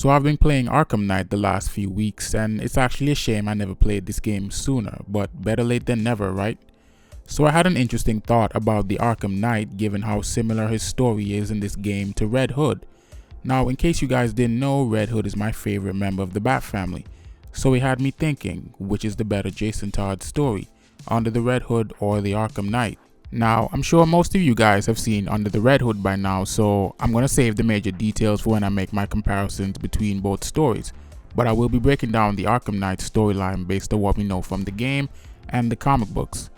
So I've been playing Arkham Knight the last few weeks, and it's actually a shame I never played this game sooner, but better late than never, right? So I had an interesting thought about the Arkham Knight given how similar his story is in this game to Red Hood. Now, in case you guys didn't know, Red Hood is my favorite member of the Bat family. So it had me thinking, which is the better Jason Todd story, Under the Red Hood or the Arkham Knight? Now, I'm sure most of you guys have seen Under the Red Hood by now, so I'm going to save the major details for when I make my comparisons between both stories. But I will be breaking down the Arkham Knight storyline based on what we know from the game and the comic books.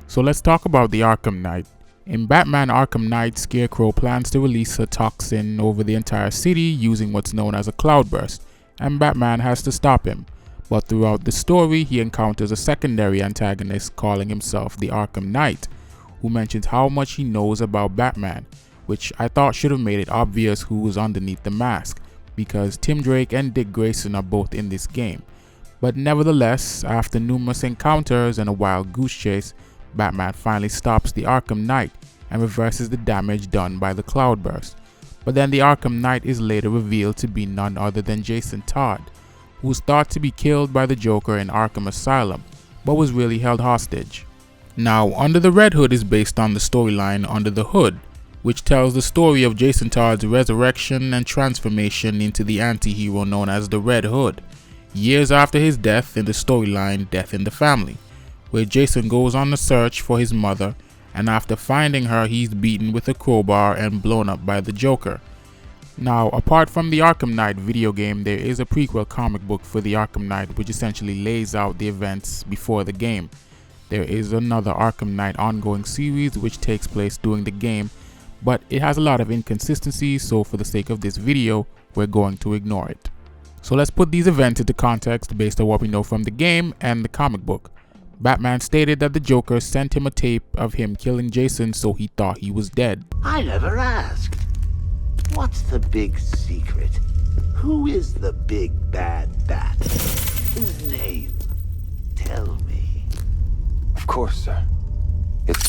So let's talk about the Arkham Knight. In Batman Arkham Knight, Scarecrow plans to release a toxin over the entire city using what's known as a cloudburst, and Batman has to stop him. But throughout the story, he encounters a secondary antagonist calling himself the Arkham Knight, who mentions how much he knows about Batman, which I thought should have made it obvious who was underneath the mask, because Tim Drake and Dick Grayson are both in this game. But nevertheless, after numerous encounters and a wild goose chase, Batman finally stops the Arkham Knight and reverses the damage done by the cloudburst. But then the Arkham Knight is later revealed to be none other than Jason Todd, who was thought to be killed by the Joker in Arkham Asylum, but was really held hostage. Now, Under the Red Hood is based on the storyline Under the Hood, which tells the story of Jason Todd's resurrection and transformation into the anti-hero known as the Red Hood, years after his death in the storyline Death in the Family, where Jason goes on a search for his mother, and after finding her he's beaten with a crowbar and blown up by the Joker. Now, apart from the Arkham Knight video game, there is a prequel comic book for the Arkham Knight which essentially lays out the events before the game. There is another Arkham Knight ongoing series which takes place during the game, but it has a lot of inconsistencies, so for the sake of this video, we're going to ignore it. So let's put these events into context based on what we know from the game and the comic book. Batman stated that the Joker sent him a tape of him killing Jason, so he thought he was dead. I never asked. What's the big secret? Who is the big bad bat? His name. Tell me. Of course, sir. It's...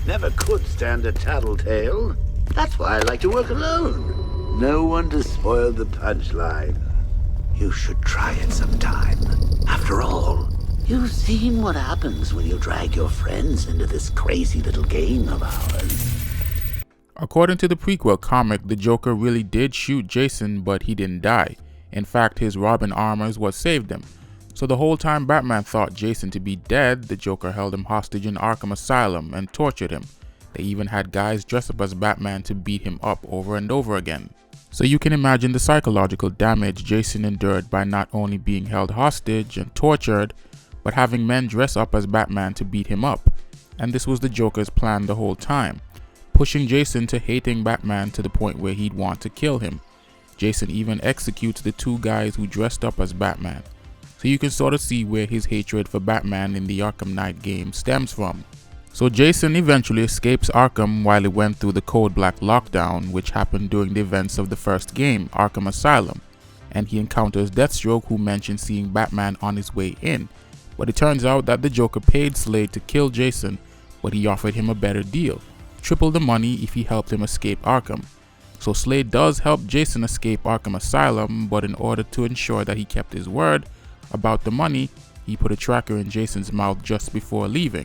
Never could stand a tattletale. That's why I like to work alone. No one to spoil the punchline. You should try it sometime. After all, you've seen what happens when you drag your friends into this crazy little game of ours. According to the prequel comic, the Joker really did shoot Jason, but he didn't die. In fact, his Robin armor is what saved him. So the whole time Batman thought Jason to be dead, the Joker held him hostage in Arkham Asylum and tortured him. They even had guys dress up as Batman to beat him up over and over again. So you can imagine the psychological damage Jason endured by not only being held hostage and tortured, but having men dress up as Batman to beat him up. And this was the Joker's plan the whole time, pushing Jason to hating Batman to the point where he'd want to kill him. Jason even executes the two guys who dressed up as Batman. So you can sort of see where his hatred for Batman in the Arkham Knight game stems from. So Jason eventually escapes Arkham while he went through the Code Black lockdown, which happened during the events of the first game, Arkham Asylum, and he encounters Deathstroke, who mentioned seeing Batman on his way in. But it turns out that the Joker paid Slade to kill Jason, but he offered him a better deal, triple the money if he helped him escape Arkham. So Slade does help Jason escape Arkham Asylum, but in order to ensure that he kept his word about the money, he put a tracker in Jason's mouth just before leaving.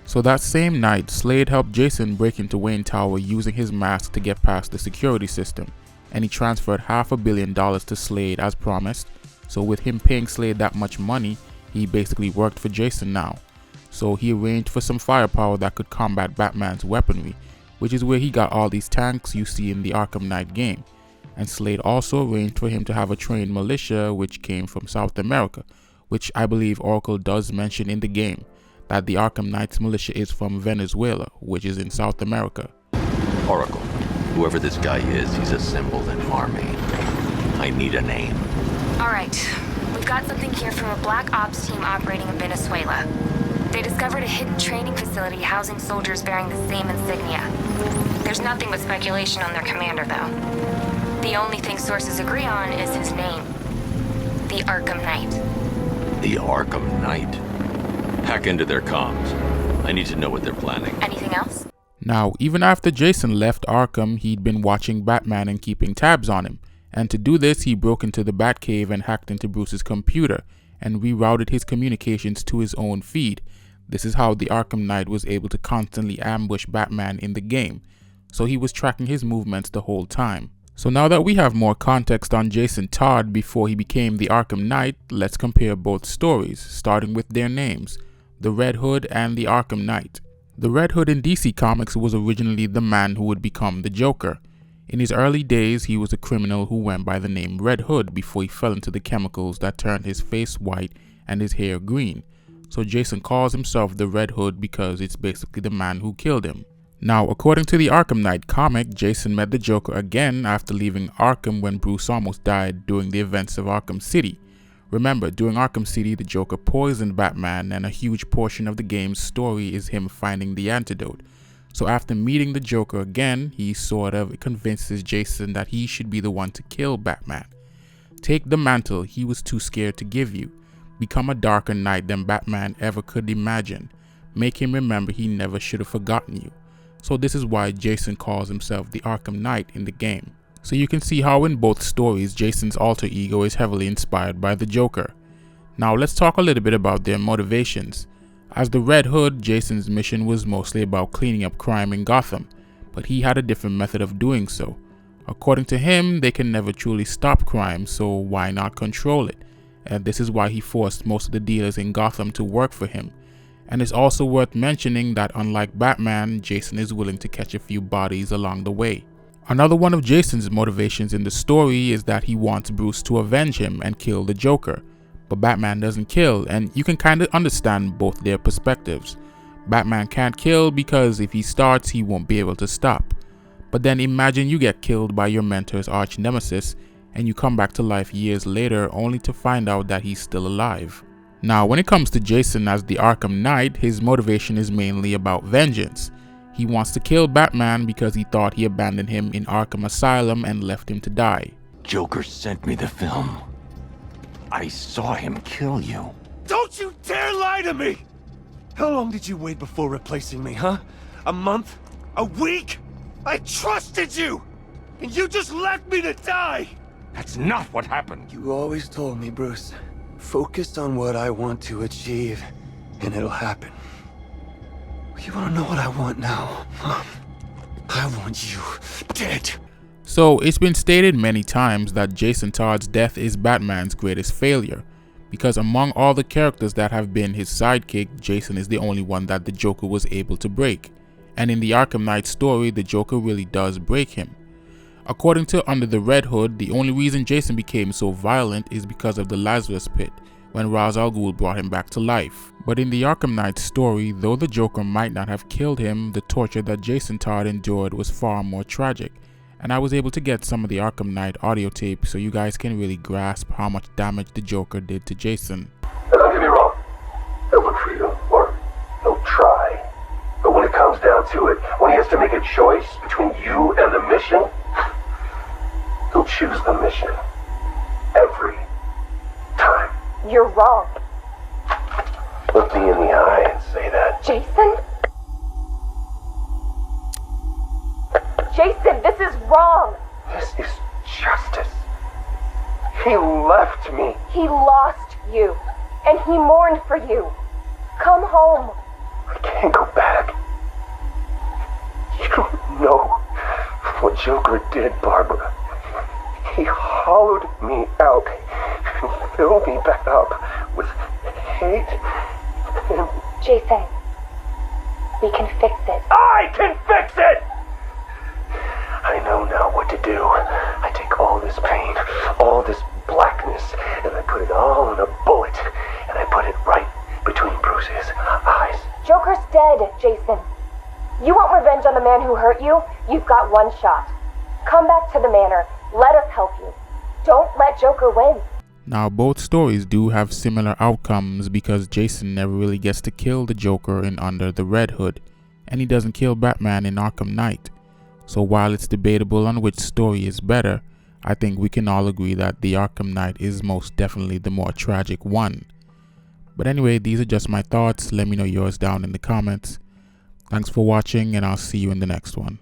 So that same night, Slade helped Jason break into Wayne Tower using his mask to get past the security system, and he transferred $500 million to Slade as promised. So with him paying Slade that much money, he basically worked for Jason now. So he arranged for some firepower that could combat Batman's weaponry, which is where he got all these tanks you see in the Arkham Knight game. And Slade also arranged for him to have a trained militia which came from South America, which I believe Oracle does mention in the game, that the Arkham Knight's militia is from Venezuela, which is in South America. Oracle, whoever this guy is, he's a symbol in army. I need a name. All right, we've got something here from a black ops team operating in Venezuela. They discovered a hidden training facility housing soldiers bearing the same insignia. There's nothing but speculation on their commander, though. The only thing sources agree on is his name. The Arkham Knight. The Arkham Knight? Hack into their comms. I need to know what they're planning. Anything else? Now, even after Jason left Arkham, he'd been watching Batman and keeping tabs on him, And to do this, he broke into the Batcave and hacked into Bruce's computer and rerouted his communications to his own feed. This is how the Arkham Knight was able to constantly ambush Batman in the game, so he was tracking his movements the whole time. So now that we have more context on Jason Todd before he became the Arkham Knight, let's compare both stories, starting with their names, the Red Hood and the Arkham Knight. The Red Hood in DC Comics was originally the man who would become the Joker. In his early days, he was a criminal who went by the name Red Hood before he fell into the chemicals that turned his face white and his hair green. So Jason calls himself the Red Hood because it's basically the man who killed him. Now, according to the Arkham Knight comic, Jason met the Joker again after leaving Arkham when Bruce almost died during the events of Arkham City. Remember, during Arkham City, the Joker poisoned Batman, and a huge portion of the game's story is him finding the antidote. So after meeting the Joker again, he sort of convinces Jason that he should be the one to kill Batman. Take the mantle he was too scared to give you. Become a darker knight than Batman ever could imagine. Make him remember he never should have forgotten you. So this is why Jason calls himself the Arkham Knight in the game. So you can see how in both stories, Jason's alter ego is heavily inspired by the Joker. Now let's talk a little bit about their motivations. As the Red Hood, Jason's mission was mostly about cleaning up crime in Gotham, but he had a different method of doing so. According to him, they can never truly stop crime, so why not control it? And this is why he forced most of the dealers in Gotham to work for him. And it's also worth mentioning that unlike Batman, Jason is willing to catch a few bodies along the way. Another one of Jason's motivations in the story is that he wants Bruce to avenge him and kill the Joker. But Batman doesn't kill, and you can kind of understand both their perspectives. Batman can't kill because if he starts, he won't be able to stop. But then imagine you get killed by your mentor's arch nemesis, and you come back to life years later only to find out that he's still alive. Now, when it comes to Jason as the Arkham Knight, his motivation is mainly about vengeance. He wants to kill Batman because he thought he abandoned him in Arkham Asylum and left him to die. Joker sent me the film. I saw him kill you. Don't you dare lie to me! How long did you wait before replacing me, huh? A month? A week? I trusted you! And you just left me to die! That's not what happened. You always told me, Bruce. Focus on what I want to achieve, and it'll happen. You wanna know what I want now? I want you dead. So it's been stated many times that Jason Todd's death is Batman's greatest failure, because among all the characters that have been his sidekick, Jason is the only one that the Joker was able to break. And in the Arkham Knight story, the Joker really does break him. According to Under the Red Hood, the only reason Jason became so violent is because of the Lazarus Pit, when Ra's al Ghul brought him back to life. But in the Arkham Knight story, though the Joker might not have killed him, the torture that Jason Todd endured was far more tragic. And I was able to get some of the Arkham Knight audio tape so you guys can really grasp how much damage the Joker did to Jason. Now don't get me wrong, he'll look for you, or he'll try. But when it comes down to it, when he has to make a choice between you and the mission, he'll choose the mission. Every time. You're wrong. Look me in the eye and say that. Jason? Jason, this is wrong. This is justice. He left me. He lost you, and he mourned for you. Come home. I can't go back. You don't know what Joker did, Barbara. He hollowed me out and filled me back up with hate and... Jason, we can fix it. I can fix it! I know now what to do. I take all this pain, all this blackness, and I put it all in a bullet, and I put it right between Bruce's eyes. Joker's dead, Jason. You want revenge on the man who hurt you? You've got one shot. Come back to the manor. Let us help you. Don't let Joker win. Now, both stories do have similar outcomes because Jason never really gets to kill the Joker in Under the Red Hood, and he doesn't kill Batman in Arkham Knight. So while it's debatable on which story is better, I think we can all agree that the Arkham Knight is most definitely the more tragic one. But anyway, these are just my thoughts. Let me know yours down in the comments. Thanks for watching, and I'll see you in the next one.